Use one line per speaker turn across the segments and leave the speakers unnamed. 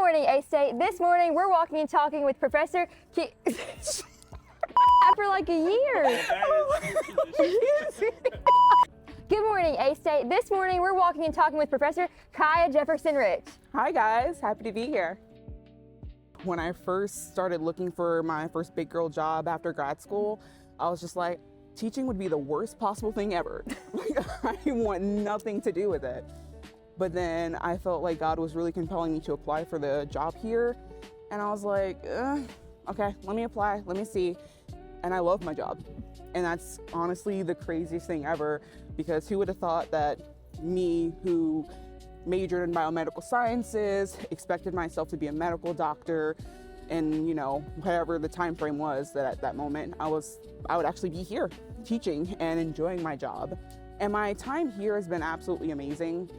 morning, A-State. This morning, we're walking and talking with Professor after like a year. Good morning, A-State. This morning, we're walking and talking with Professor Kiah Jefferson-Reich.
Hi guys, happy to be here. When I first started looking for my first big girl job after grad school, I was just like, teaching would be the worst possible thing ever. I want nothing to do with it. But then I felt like God was really compelling me to apply for the job here. And I was like, okay, let me apply, let me see. And I love my job. And that's honestly the craziest thing ever, because who would have thought that me, who majored in biomedical sciences, expected myself to be a medical doctor, and whatever the time frame was that at that moment I would actually be here teaching and enjoying my job. And my time here has been absolutely amazing.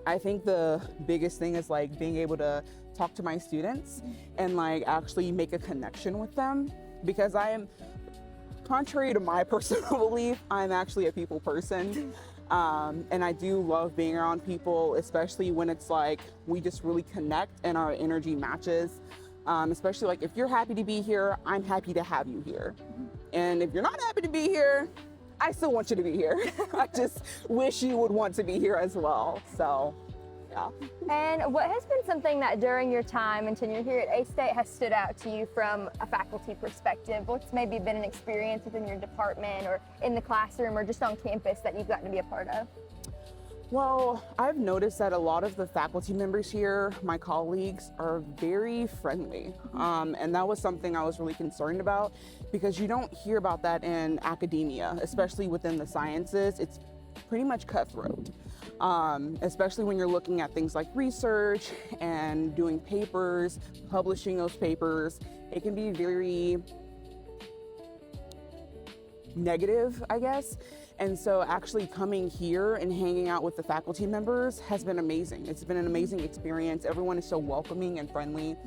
I think the biggest thing is like being able to talk to my students and like actually make a connection with them, because I am, contrary to my personal belief, I'm actually a people person. And I do love being around people, especially when it's like we just really connect and our energy matches. Especially like if you're happy to be here, I'm happy to have you here. And if you're not happy to be here, I still want you to be here. I just wish you would want to be here as well. So, yeah.
And what has been something that during your time and tenure here at A-State has stood out to you from a faculty perspective? What's maybe been an experience within your department or in the classroom or just on campus that you've gotten to be a part of?
Well, I've noticed that a lot of the faculty members here, my colleagues, are very friendly. And that was something I was really concerned about, because you don't hear about that in academia, especially within the sciences. It's pretty much cutthroat, especially when you're looking at things like research and doing papers, publishing those papers. It can be very negative, I guess. And so actually coming here and hanging out with the faculty members has been amazing. It's been an amazing experience. Everyone is so welcoming and friendly.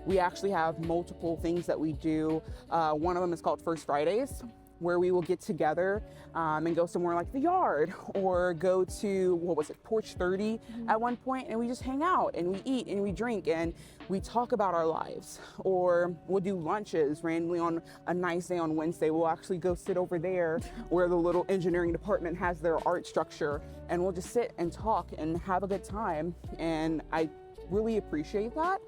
We actually have multiple things that we do. One of them is called First Fridays, where we will get together and go somewhere like the yard, or go to, Porch 30 at one point, and we just hang out and we eat and we drink and we talk about our lives. Or we'll do lunches randomly on a nice day on Wednesday. We'll actually go sit over there where the little engineering department has their art structure, and we'll just sit and talk and have a good time. And I really appreciate that,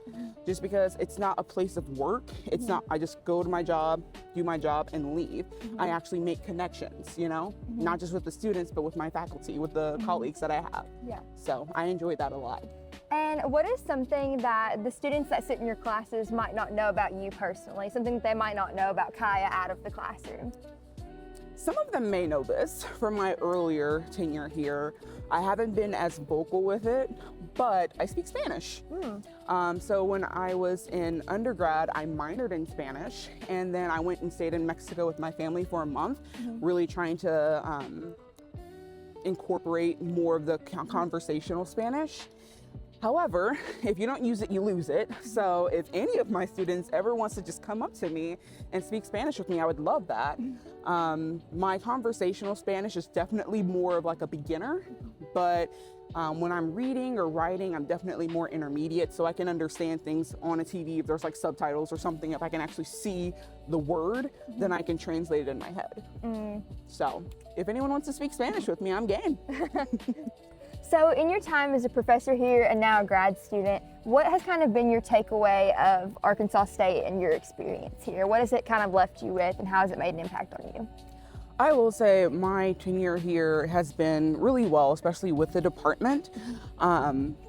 just because it's not a place of work. It's not, I just go to my job, do my job and leave. I actually make connections, not just with the students, but with my faculty, with the colleagues that I have.
Yeah.
So I enjoy that a lot.
And what is something that the students that sit in your classes might not know about you personally, something that they might not know about Kiah out of the classroom?
Some of them may know this from my earlier tenure here. I haven't been as vocal with it, but I speak Spanish. So when I was in undergrad, I minored in Spanish, and then I went and stayed in Mexico with my family for a month, really trying to incorporate more of the conversational Spanish. However, if you don't use it, you lose it. So if any of my students ever wants to just come up to me and speak Spanish with me, I would love that. My conversational Spanish is definitely more of like a beginner, but when I'm reading or writing, I'm definitely more intermediate, so I can understand things on a TV. If there's like subtitles or something, if I can actually see the word, then I can translate it in my head. So if anyone wants to speak Spanish with me, I'm game.
So in your time as a professor here and now a grad student, what has kind of been your takeaway of Arkansas State and your experience here? What has it kind of left you with, and how has it made an impact on you?
I will say my tenure here has been really well, especially with the department,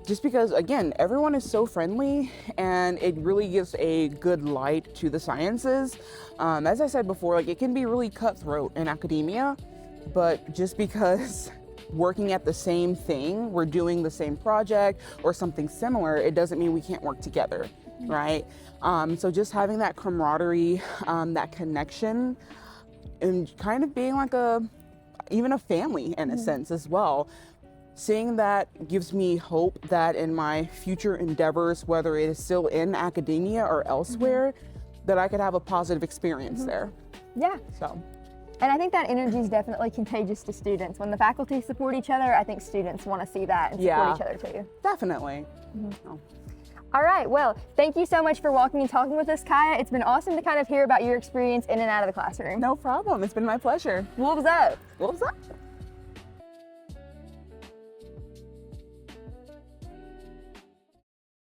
just because, again, everyone is so friendly and it really gives a good light to the sciences. As I said before, like, it can be really cutthroat in academia, but just because working at the same thing, we're doing the same project or something similar, it doesn't mean we can't work together, right? So just having that camaraderie, that connection, and kind of being like even a family in a sense as well. Seeing that gives me hope that in my future endeavors, whether it is still in academia or elsewhere, that I could have a positive experience there.
Yeah.
So.
And I think that energy is definitely contagious to students. When the faculty support each other, I think students want to see that and support each other too.
Definitely.
All right, well, thank you so much for walking and talking with us, Kiah. It's been awesome to kind of hear about your experience in and out of the classroom.
No problem. It's been my pleasure.
Wolves up.
Wolves up.